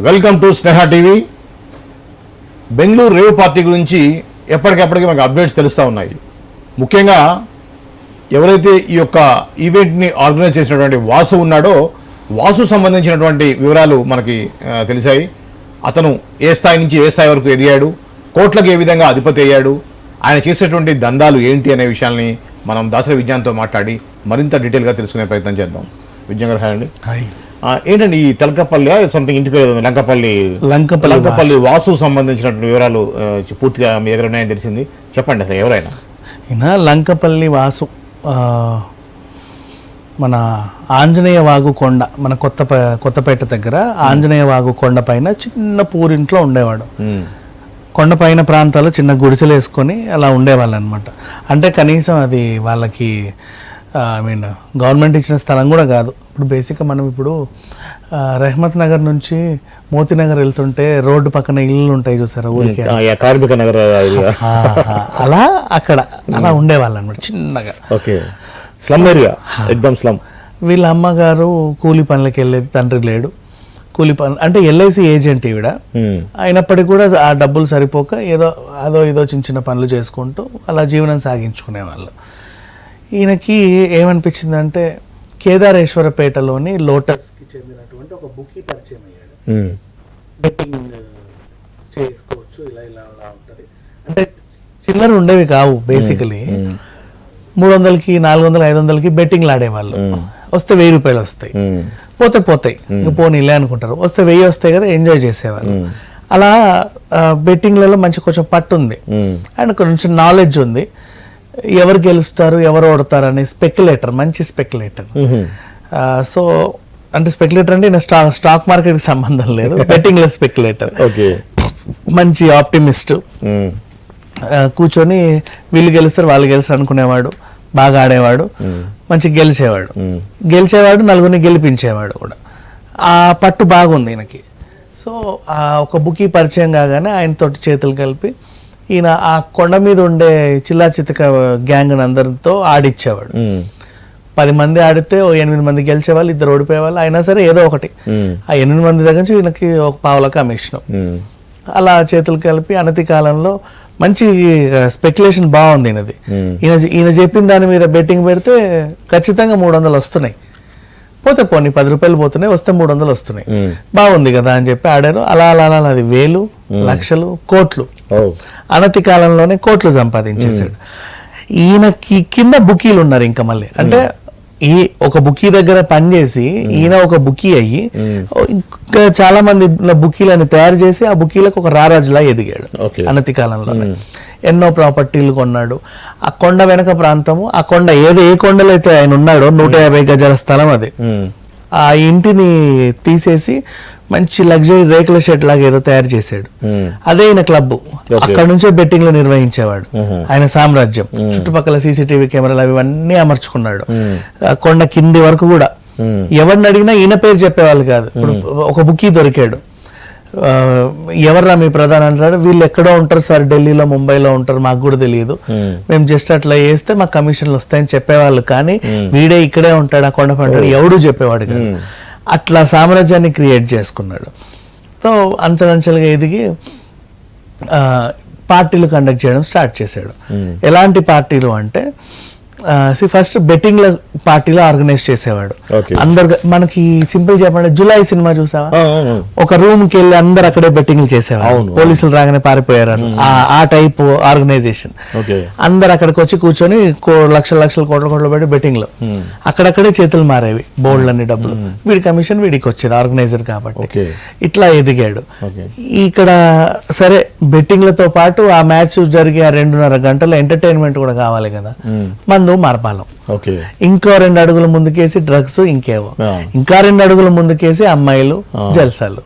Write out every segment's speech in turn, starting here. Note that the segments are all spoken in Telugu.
Welcome to Sneha TV. Bengaluru rave party గురించి ఎప్పటికప్పటికి మనకు అప్డేట్స్ తెలుస్తూ ఉన్నాయి. ముఖ్యంగా ఎవరైతే ఈ యొక్క ఈవెంట్ని ఆర్గనైజ్ చేసినటువంటి వాసు ఉన్నాడో, వాసు సంబంధించినటువంటి వివరాలు మనకి తెలిసాయి. అతను ఏ స్థాయి నుంచి ఏ స్థాయి వరకు ఎదిగాడు, కోట్లకు ఏ విధంగా అధిపతి అయ్యాడు, ఆయన చేసేటువంటి దందాలు ఏంటి అనే విషయాల్ని మనం దాసరి విజ్ఞాన్తో మాట్లాడి మరింత డీటెయిల్గా తెలుసుకునే ప్రయత్నం చేద్దాం. విజ్ఞాన్ గారు హాయ్ అండి. ఏంటండి ఈ తెలకపల్లి సంథింగ్ ఇంటి పేరు లంకపల్లి వాసు సంబంధించినటువంటి వివరాలు పూర్తిగా మీ దగ్గర ఉన్నాయని తెలిసింది. చెప్పండి అసలు ఎవరైనా. ఈయన లంకపల్లి వాసు మన ఆంజనేయ వాగు కొండ, మన కొత్తపేట దగ్గర ఆంజనేయ వాగు కొండ పైన చిన్న పూరింట్లో ఉండేవాడు. కొండపైన ప్రాంతాల్లో చిన్న గుడిసెలు వేసుకొని అలా ఉండేవాళ్ళు అనమాట. అంటే కనీసం అది వాళ్ళకి గవర్నమెంట్ ఇచ్చిన స్థలం కూడా కాదు. ఇప్పుడు బేసిక్గా మనం ఇప్పుడు రెహమత్ నగర్ నుంచి మోతీనగర్ వెళ్తుంటే రోడ్డు పక్కన ఇల్లు ఉంటాయి చూసారా, ఊరికి కార్మిక నగర్, అలా అక్కడ అలా ఉండేవాళ్ళు అనమాట చిన్నగా. Slum area, exam slum. వీళ్ళ అమ్మగారు కూలి పనులకి వెళ్ళేది, తండ్రి లేడు. కూలి పనులు అంటే ఎల్ఐసి ఏజెంట్ ఈవిడ. అయినప్పటికీ కూడా ఆ డబ్బులు సరిపోక ఏదో చిన్న పనులు చేసుకుంటూ అలా జీవనం సాగించుకునేవాళ్ళు. ఈయనకి ఏమనిపించిందంటే కేదారేశ్వరపేటలోని లోటస్కి చెందినటువంటి ఒక బుకీ పరిచయం అయ్యాడు. బెట్టింగ్ చేసుకోవచ్చు, ఇలా ఉంటుంది. అంటే చిల్లర ఉండేవి కావు. బేసికలీ 300కి 400 500కి బెట్టింగ్లు ఆడేవాళ్ళు. వస్తే 1000 రూపాయలు వస్తాయి, పోతాయి ఇంకా పోనీలే అనుకుంటారు. వస్తే 1000 వస్తాయి కదా, ఎంజాయ్ చేసేవాళ్ళు. అలా బెట్టింగ్లలో కొంచెం పట్టు ఉంది అండ్ కొంచెం నాలెడ్జ్ ఉంది. ఎవరు గెలుస్తారు ఎవరు ఓడతారు అనే స్పెక్యులేటర్, మంచి స్పెక్యులేటర్. సో అంటే స్పెక్యులేటర్ అంటే స్టాక్ మార్కెట్కి సంబంధం లేదు, బెట్టింగ్లో స్పెక్యులేటర్. మంచి ఆప్టిమిస్ట్. కూర్చొని వీళ్ళు గెలుస్తారు వాళ్ళు గెలుస్తారు అనుకునేవాడు. బాగా ఆడేవాడు, మంచిగా గెలిచేవాడు, నలుగురిని గెలిపించేవాడు కూడా. ఆ పట్టు బాగుంది ఈయనకి. సో ఒక బుకీ పరిచయం కాగానే ఆయనతోటి చేతులు కలిపి ఈయన ఆ కొండ మీద ఉండే చిల్లా చితక గ్యాంగ్ అందరితో ఆడిచ్చేవాడు. 10 మంది ఆడితే 8 మంది గెలిచేవాళ్ళు, 2 ఓడిపోయేవాళ్ళు. అయినా సరే ఏదో ఒకటి ఆ 8 మంది దగ్గర నుంచి ఈయనకి ఒక పావుల కమిషన్. అలా చేతులు కలిపి అనతి కాలంలో మంచి స్పెక్యులేషన్ బాగుంది ఈయనది. ఈయన చెప్పిన దాని మీద బెట్టింగ్ పెడితే ఖచ్చితంగా 300 వస్తున్నాయి. పోతే పోనీ 10 రూపాయలు పోతున్నాయి, వస్తే 300 వస్తున్నాయి. బాగుంది కదా అని చెప్పి ఆడారు. అలా అది 1000, లక్షలు, కోట్లు, అనతి కాలంలోనే కోట్లు సంపాదించేశాడు. ఈయనకి కింద బుకీలు ఉన్నారు ఇంకా మళ్ళీ. అంటే ఈ ఒక బుకీ దగ్గర పనిచేసి ఈయన ఒక బుకీ అయ్యి ఇంకా చాలా మంది బుకీలను తయారు చేసి ఆ బుకీలకు ఒక రారాజులా ఎదిగాడు అనతి కాలంలోనే. ఎన్నో ప్రాపర్టీలు కొన్నాడు. ఆ కొండ వెనక ప్రాంతము, ఆ కొండ ఏ కొండలో అయితే ఆయన ఉన్నాడో 150 గజాల స్థలం అది. ఆ ఇంటిని తీసేసి మంచి లగ్జరీ రేకుల షెడ్ లాగా ఏదో తయారు చేశాడు. అదే ఈయన క్లబ్. అక్కడ నుంచే బెట్టింగ్లు నిర్వహించేవాడు. ఆయన సామ్రాజ్యం చుట్టుపక్కల సీసీటీవీ కెమెరాలు అవన్నీ అమర్చుకున్నాడు. కొండ కింది వరకు కూడా ఎవరిని అడిగినా ఈయన పేరు చెప్పేవాళ్ళు కాదు. ఇప్పుడు ఒక బుకీ దొరికాడు, ఎవర్రా మీ ప్రధాని అంటాడు. వీళ్ళు ఎక్కడో ఉంటారు సార్, ఢిల్లీలో ముంబైలో ఉంటారు, మాకు కూడా తెలియదు, మేము జస్ట్ అట్లా చేస్తే మాకు కమిషన్లు వస్తాయని చెప్పేవాళ్ళు. కానీ వీడే ఇక్కడే ఉంటాడు, ఆ కొండ పంటాడు, ఎవడు చెప్పేవాడు కాదు. అట్లా సామ్రాజ్యాన్ని క్రియేట్ చేసుకున్నాడు. సో అంచెలంచెలుగా ఎదిగి పార్టీలు కండక్ట్ చేయడం స్టార్ట్ చేశాడు. ఎలాంటి పార్టీలు అంటే ఫస్ట్ బెట్టింగ్ల పార్టీలో ఆర్గనైజ్ చేసేవాడు. అందరు మనకి సింపుల్ చెప్పండి, జులై సినిమా చూసావా? ఒక రూమ్ కి వెళ్ళి అందరు అక్కడే బెట్టింగ్లు చేసేవారు. పోలీసులు రాగానే పారిపోయారు. ఆ టైప్ ఆర్గనైజేషన్. అందరు అక్కడికి వచ్చి కూర్చొని లక్షల కోట్ల పెట్టి బెట్టింగ్లు అక్కడక్కడే చేతులు మారేవి, బోల్డ్లన్నీ డబ్బులు. వీడి కమిషన్ వీడికి వచ్చేది, ఆర్గనైజర్ కాబట్టి. ఇట్లా ఎదిగాడు. ఇక్కడ సరే బెట్టింగ్లతో పాటు ఆ మ్యాచ్ జరిగే 2.5 గంటల ఎంటర్టైన్మెంట్ కూడా కావాలి కదా. మందు మరపాలం, ఇంకో 2 అడుగులు ముందుకేసి డ్రగ్స్, ఇంకేవో ఇంకా 2 అడుగులు ముందుకేసి అమ్మాయిలు, జల్సాలు.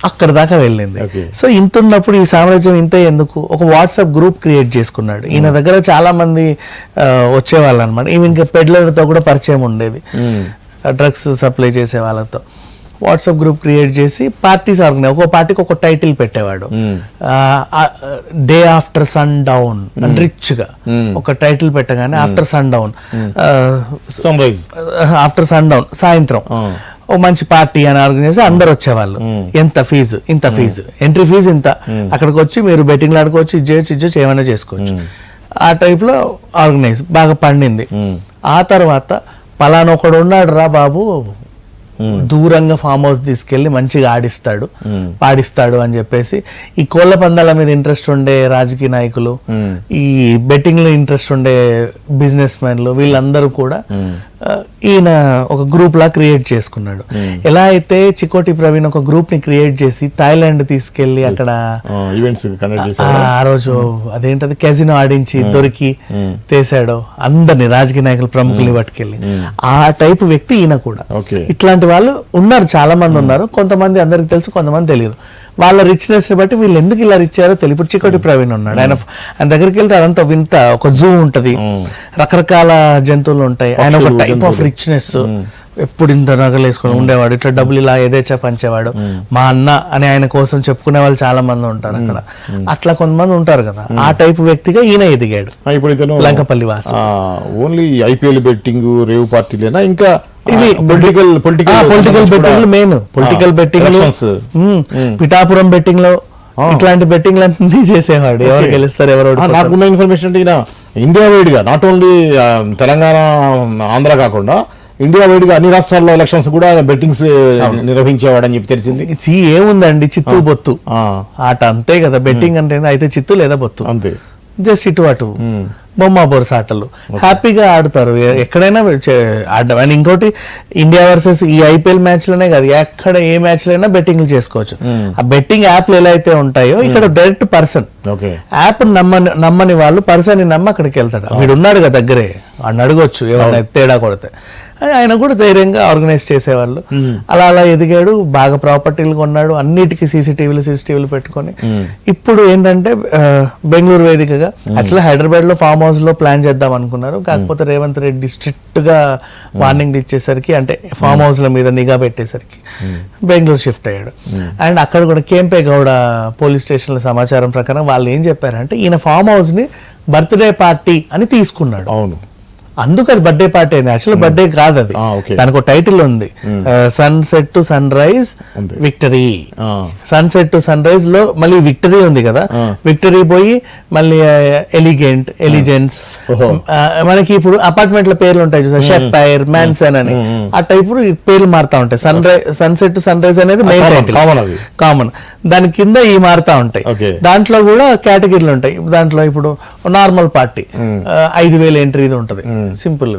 అక్కడ దాకా వెళ్ళింది. సో ఇంతున్నప్పుడు ఈ సామ్రాజ్యం ఇంతే ఎందుకు, ఒక వాట్సాప్ గ్రూప్ క్రియేట్ చేసుకున్నాడు. ఈయన దగ్గర చాలా మంది వచ్చేవాళ్ళు అనమాట. ఈవెన్ పెడ్లర్తో కూడా పరిచయం ఉండేది, డ్రగ్స్ సప్లై చేసే వాళ్ళతో. వాట్సాప్ గ్రూప్ క్రియేట్ చేసి పార్టీస్ ఆర్గనైజ్, ఒక్కో పార్టీకి ఒక టైటిల్ పెట్టేవాడు. డే ఆఫ్టర్ సన్ డౌన్ అని రిచ్ గా ఒక టైటిల్ పెట్టగానే after sundown, after sundown సాయంత్రం ఓ మంచి పార్టీ అని ఆర్గనైజ్ అందరు వచ్చేవాళ్ళు. ఎంత ఫీజు, ఇంత ఫీజు, ఎంట్రీ ఫీజు ఇంత, అక్కడికి వచ్చి మీరు బెట్టింగ్లు ఆడుకోవచ్చు, ఇచ్చేయచ్చు ఏమైనా చేసుకోవచ్చు. ఆ టైప్ లో ఆర్గనైజ్ బాగా పండింది. ఆ తర్వాత పలానా ఒకడు ఉన్నాడు రా బాబు, దూరంగా ఫామ్ హౌస్ తీసుకెళ్లి మంచిగా ఆడిస్తాడు పాడిస్తాడు అని చెప్పేసి ఈ కోళ్ల పందాల మీద ఇంట్రెస్ట్ ఉండే రాజకీయ నాయకులు, ఈ బెట్టింగ్ లో ఇంట్రెస్ట్ ఉండే బిజినెస్ మెన్లు, వీళ్ళందరూ కూడా ఈయన ఒక గ్రూప్ లా క్రియేట్ చేసుకున్నాడు. ఎలా అయితే చికోటి ప్రవీణ్ ఒక గ్రూప్ ని క్రియేట్ చేసి థాయిలాండ్ తీసుకెళ్లి అక్కడ ఆ రోజు అదేంటది కెజినో ఆడించి దొరికి తీసాడో అందరిని, రాజకీయ నాయకులు ప్రముఖుల్ని పట్టుకెళ్ళి, ఆ టైప్ వ్యక్తి ఈయన కూడా. ఇట్లాంటి వాళ్ళు ఉన్నారు, చాలా మంది ఉన్నారు. కొంతమంది అందరికి తెలుసు, కొంతమంది తెలియదు. వాళ్ళ రిచ్నెస్ ని బట్టి వీళ్ళు ఎందుకు ఇలా ఇచ్చారో తెలియదు. ఇప్పుడు చికోటి ప్రవీణ్ ఉన్నాడు, ఆయన దగ్గరికి వెళ్తే అదంతా వింత, ఒక జూ ఉంటది, రకరకాల జంతువులు ఉంటాయి. ఆయన ఒక టైప్ ఆఫ్ రిచ్నెస్, ఎప్పుడు ఇంత నగలు వేసుకొని ఉండేవాడు, ఇట్లా డబ్బులు ఇలా ఏదేచ్చా పంచేవాడు. మా అన్న అని ఆయన కోసం చెప్పుకునే వాళ్ళు చాలా మంది ఉంటారు అక్కడ. అట్లా కొంతమంది ఉంటారు కదా, ఆ టైప్ వ్యక్తిగా ఈయన ఎదిగాడు. ఇప్పుడు Lankapalli Vasu only IPL betting, rave పార్టీలేనా ఇంకా ఇవి పొలిటికల్ బెట్టింగ్లు, మెయిన్ పొలిటికల్ బెట్టింగ్లు, పిఠాపురం బెట్టింగ్ లో ఇట్లాంటి బెట్టింగ్లు అన్ని చేసేవాడు. ఎవరు గెలుస్తారు ఎవరు. నాకున్న ఇన్ఫర్మేషన్ అంటే ఇండియా వైడ్ గా, నాట్ ఓన్లీ తెలంగాణ ఆంధ్ర కాకుండా ఇండియా వైడ్ గా అన్ని రాష్ట్రాల్లో ఎలక్షన్స్ కూడా బెట్టింగ్స్ నిర్వహించేవాడని చెప్పి తెలిసింది. ఏముందండి, చిత్తు బొత్తు ఆట అంతే కదా. బెట్టింగ్ అంటే అయితే చిత్తు లేదా బొత్తు అంతే, జస్ట్ ఇటు అటు బొమ్మ బొరుస ఆటలు హ్యాపీగా ఆడతారు ఎక్కడైనా ఆడడం. అండ్ ఇంకోటి, ఇండియా వర్సెస్ ఈ ఐపీఎల్ మ్యాచ్ లోనే కాదు, ఎక్కడ ఏ మ్యాచ్ లో అయినా బెట్టింగ్లు చేసుకోవచ్చు. ఆ బెట్టింగ్ యాప్లు ఎలా అయితే ఉంటాయో ఇక్కడ డైరెక్ట్ పర్సన్, యాప్ నమ్మని వాళ్ళు పర్సన్ ని నమ్మి అక్కడికి వెళ్తాడు. వీడు ఉన్నాడు కదా దగ్గరే, వాడిని అడగొచ్చు ఏమన్నా తేడా కొడితే. ఆయన కూడా ధైర్యంగా ఆర్గనైజ్ చేసేవాళ్ళు. అలా అలా ఎదిగాడు, బాగా ప్రాపర్టీలు కొన్నాడు, అన్నిటికీ సీసీటీవీలు పెట్టుకొని. ఇప్పుడు ఏంటంటే బెంగళూరు వేదికగా అట్లా హైదరాబాద్ లో ఫామ్ హౌస్ లో ప్లాన్ చేద్దాం అనుకున్నారు. కాకపోతే రేవంత్ రెడ్డి స్ట్రిక్ట్ గా వార్నింగ్ ఇచ్చేసరికి, అంటే ఫామ్ హౌస్ ల మీద నిఘా పెట్టేసరికి బెంగళూరు షిఫ్ట్ అయ్యాడు. అండ్ అక్కడ కూడా కేంపే గౌడ పోలీస్ స్టేషన్ల సమాచారం ప్రకారం వాళ్ళు ఏం చెప్పారంటే, ఈయన ఫామ్ హౌస్ ని బర్త్డే పార్టీ అని తీసుకున్నాడు. అవును, అందుకు అది బర్త్డే పార్టీ అయింది. యాక్చువల్ బర్త్డే కాదు అది, దానికి ఒక టైటిల్ ఉంది, sunset to sunrise victory. Sunset to sunrise లో మళ్ళీ విక్టరీ ఉంది కదా, విక్టరీ పోయి మళ్ళీ ఎలిజెన్స్. మనకి ఇప్పుడు అపార్ట్మెంట్ల పేర్లు ఉంటాయి చూసా, షెప్పైర్, మ్యాన్సన్ అని, ఆ టైప్ పేర్లు మారుతా ఉంటాయి. సన్సెట్ టు సన్ రైజ్ అనేది మెయిన్ టైటిల్, కామన్. దాని కింద ఈ మారుతా ఉంటాయి. దాంట్లో కూడా కేటగిరీలు ఉంటాయి. దాంట్లో ఇప్పుడు నార్మల్ పార్టీ 5,000 ఎంట్రీ ఉంటది, సింపుల్.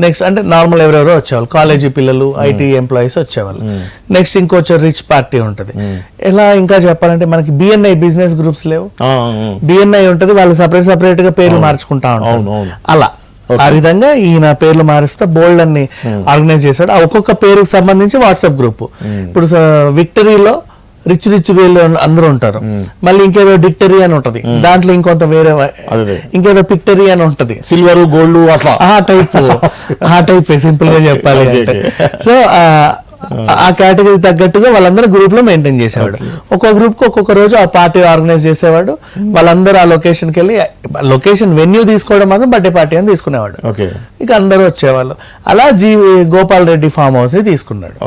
నెక్స్ట్ అంటే నార్మల్ ఎవరెవరో వచ్చేవాళ్ళు, కాలేజీ పిల్లలు, ఐటీ ఎంప్లాయీస్ వచ్చేవాళ్ళు. నెక్స్ట్ ఇంకొచ్చే రిచ్ పార్టీ ఉంటది. ఎలా ఇంకా చెప్పాలంటే మనకి బిఎన్ఐ బిజినెస్ గ్రూప్స్ లేవు, బిఎన్ఐ ఉంటది, వాళ్ళు సపరేట్ గా పేర్లు మార్చుకుంటా ఉంటారు. అలా ఆ విధంగా ఈయన పేర్లు మారుస్తా బోల్డ్ అన్ని ఆర్గనైజ్ చేశాడు. ఒక్కొక్క పేరుకు సంబంధించి వాట్సాప్ గ్రూప్. ఇప్పుడు విక్టరీలో రిచ్ వీళ్ళు అందరూ ఉంటారు. మళ్ళీ ఇంకేదో డిక్టరీ అని ఉంటది, దాంట్లో ఇంకొంత వేరే ఇంకేదో పిక్టరీ అని ఉంటది, సిల్వర్ గోల్డ్ అట్లా ఆ టైప్ సింపుల్ గా చెప్పాలి అంటే. సో ఆ కేటగిరీ తగ్గట్టుగా వాళ్ళందరూ గ్రూప్ లో మెయింటైన్ చేసేవాడు. ఒక్కొక్క గ్రూప్ కు ఒక్కొక్క రోజు ఆ పార్టీ ఆర్గనైజ్ చేసేవాడు. వాళ్ళందరూ ఆ లొకేషన్ కి వెళ్ళి, లొకేషన్ వెన్యూ తీసుకోవడం మాత్రం బర్త్డే పార్టీ అని తీసుకునేవాడు. ఇక అందరూ వచ్చేవాళ్ళు. అలా గోపాల్ రెడ్డి ఫామ్ హౌస్ ని తీసుకున్నాడు.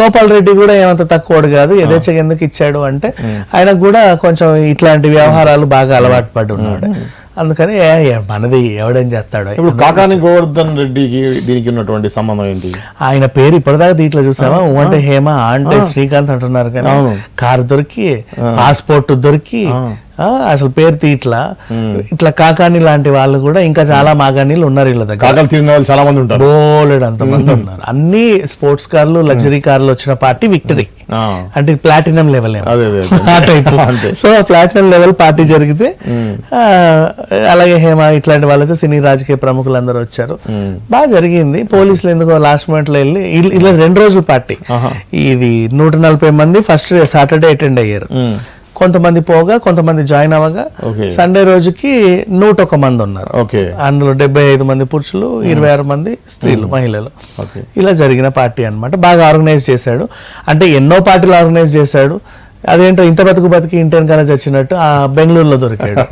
గోపాల్ రెడ్డి కూడా ఏమంత తక్కువడు కాదు. యథేచ్ఛగా ఎందుకు ఇచ్చాడు అంటే, ఆయనకు కూడా కొంచెం ఇట్లాంటి వ్యవహారాలు బాగా అలవాటు పడి ఉన్నాడు. అందుకని మనది ఎవడేం చేస్తాడు. ఇప్పుడు కాకాని గోవర్ధన్ రెడ్డికి దీనికి ఉన్నటువంటి సంబంధం ఏంటి? ఆయన పేరు ఇప్పటిదాకా దీంట్లో చూసావా, అంటే హేమ అంటే శ్రీకాంత్ అంటున్నారు, కానీ కారు దొరికి, పాస్పోర్ట్ దొరికి, అసలు పేరు తీట్లా. ఇట్లా కాకాని లాంటి వాళ్ళు కూడా ఇంకా చాలా మాగానీలు ఉన్నారు వీళ్ళ దగ్గర. చాలా మంది ఉంటారు, బోలెడు అంతమంది ఉన్నారు. అన్ని స్పోర్ట్స్ కార్లు, లగ్జరీ కార్లు వచ్చిన పార్టీ విక్టరీ. అంటే ప్లాటినం లెవెల్ ఆ type. So platinum level party జరిగితే అలాగే హేమ ఇట్లాంటి వాళ్ళు, సినీ రాజకీయ ప్రముఖులందరూ వచ్చారు. బాగా జరిగింది. పోలీసులు ఎందుకో లాస్ట్ మూమెంట్ లో వెళ్ళి, ఇలా 2 రోజుల పార్టీ ఇది 140 మంది ఫస్ట్ సాటర్డే అటెండ్ అయ్యారు. కొంతమంది పోగా కొంతమంది జాయిన్ అవ్వగా సండే రోజుకి 101 మంది ఉన్నారు. అందులో 75 మంది పురుషులు, 26 మంది స్త్రీలు, మహిళలు. ఇలా జరిగిన పార్టీ అన్నమాట. బాగా ఆర్గనైజ్ చేశాడు. అంటే ఎన్నో పార్టీలు ఆర్గనైజ్ చేశాడు. అదేంటో ఇంత బతికి ఇంటర్నకాల చచ్చినట్టు ఆ బెంగళూరులో దొరికాడు.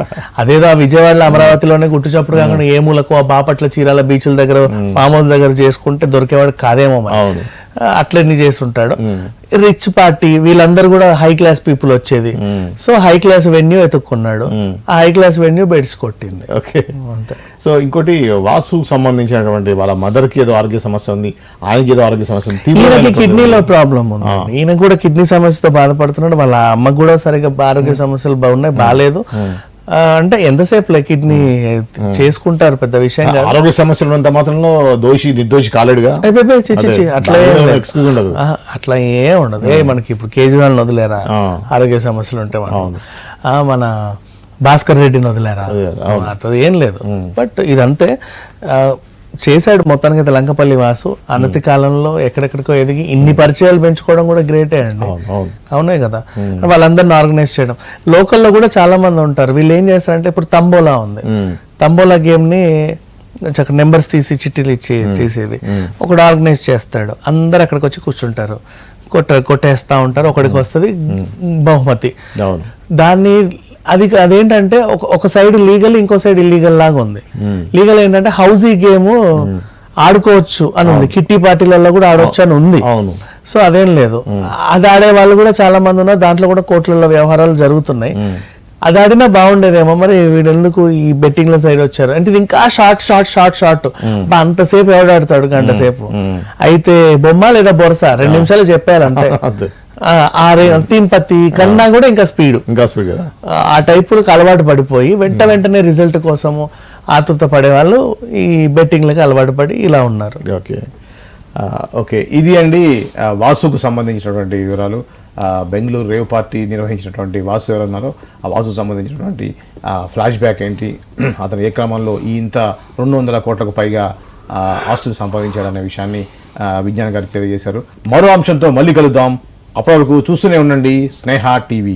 అదేదో ఆ విజయవాడలో, అమరావతిలోనే గుట్టు చప్పుడు కాకుండా ఏ మూలకు, ఆ బాపట్ల, చీరాల బీచ్ల దగ్గర, ఫామ్ హౌస్ దగ్గర చేసుకుంటే దొరికేవాడు కాదేమో. అట్లన్నీ చేస్తుంటాడు. రిచ్ పార్టీ వీళ్ళందరూ కూడా హై క్లాస్ పీపుల్ వచ్చేది. సో హై క్లాస్ వెన్యూ ఎత్తుక్కున్నాడు, ఆ హై క్లాస్ వెన్యూ బెడ్స్ కొట్టింది. ఓకే. అంతే. సో ఇంకోటి వాసుకు సంబంధించినటువంటి వాళ్ళ మదర్ కి ఏదో ఆరోగ్య సమస్య ఉంది, ఆయనకి ఏదో ఆరోగ్య సమస్య ఉంది, ఈయనకి కిడ్నీలో ప్రాబ్లం ఉంది, ఈయన కూడా కిడ్నీ సమస్యతో బాధపడుతున్నాడు, వాళ్ళ అమ్మకు కూడా సరిగ్గా ఆరోగ్య సమస్యలు బాగున్నాయి, బాగాలేదు. అంటే ఎంతసేపు కిడ్నీ చేసుకుంటారు, పెద్ద విషయం కాదు. ఆరోగ్య సమస్యలు ఉన్నంత మాత్రంలో దోషి నిర్దోషి కాలేడుగా అట్లా ఎక్స్క్యూజ్ ఉండదు, అట్లా ఏం ఉండదు. మనకి ఇప్పుడు కేజ్రీవాల్ వదిలేరా ఆరోగ్య సమస్యలు ఉంటే, మన భాస్కర్ రెడ్డిని వదిలేరా, అట్లా ఏం లేదు. బట్ ఇదంతే చేశాడు మొత్తానికి అయితే లంకపల్లి వాసు. అనతి కాలంలో ఎక్కడెక్కడికో ఎదిగి ఇన్ని పరిచయాలు పెంచుకోవడం కూడా గ్రేటే అండి. అవునే కదా, వాళ్ళందరిని ఆర్గనైజ్ చేయడం. లోకల్లో కూడా చాలా మంది ఉంటారు, వీళ్ళు ఏం చేస్తారంటే ఇప్పుడు తంబోలా ఉంది, తంబోలా గేమ్ ని నెంబర్స్ తీసి చిట్టీలు తీసేది ఒకడు ఆర్గనైజ్ చేస్తాడు, అందరు అక్కడికి వచ్చి కూర్చుంటారు, కొట్టేస్తా ఉంటారు, ఒకడికి వస్తుంది బహుమతి. దాన్ని అదేంటంటే ఒక సైడ్ లీగల్, ఇంకో సైడ్ ఇల్లీగల్ లాగా ఉంది. లీగల్ ఏంటంటే హౌజీ గేమ్ ఆడుకోవచ్చు అని ఉంది, కిట్టి పార్టీలలో కూడా ఆడవచ్చు అని ఉంది. సో అదేం లేదు, అది ఆడే వాళ్ళు కూడా చాలా మంది ఉన్నారు, దాంట్లో కూడా కోట్లలో వ్యవహారాలు జరుగుతున్నాయి. అది ఆడినా బాగుండేదేమో, మరి వీడెందుకు ఈ బెట్టింగ్ల సైడ్ వచ్చారు అంటే. ఇది ఇంకా షార్ట్ అంతసేపు ఎవడు ఆడతాడు, గంట సేపు. అయితే బొమ్మ లేదా బొరస 2 నిమిషాలు చెప్పాలంటే తింపతి కన్నా కూడా ఇంకా స్పీడ్ ఆ టైపులకు అలవాటు పడిపోయి వెంటనే రిజల్ట్ కోసము ఆతృత పడే వాళ్ళు ఈ బెట్టింగ్లకు అలవాటు పడి ఇలా ఉన్నారు. ఓకే, ఇది అండి వాసుకు సంబంధించినటువంటి వివరాలు. బెంగళూరు రేవ్ పార్టీ నిర్వహించినటువంటి వాసు ఎవరన్నారో ఆ వాసుకు సంబంధించినటువంటి ఫ్లాష్ బ్యాక్ ఏంటి, అతను ఏ క్రమంలో ఇంత 200 కోట్లకు పైగా ఆస్తులు సంపాదించాడనే విషయాన్ని విజ్ఞాన్ గారు తెలియజేశారు. మరో అంశంతో మళ్ళీ కలుద్దాం, అప్పటి వరకు చూస్తూనే ఉండండి స్నేహ టీవీ.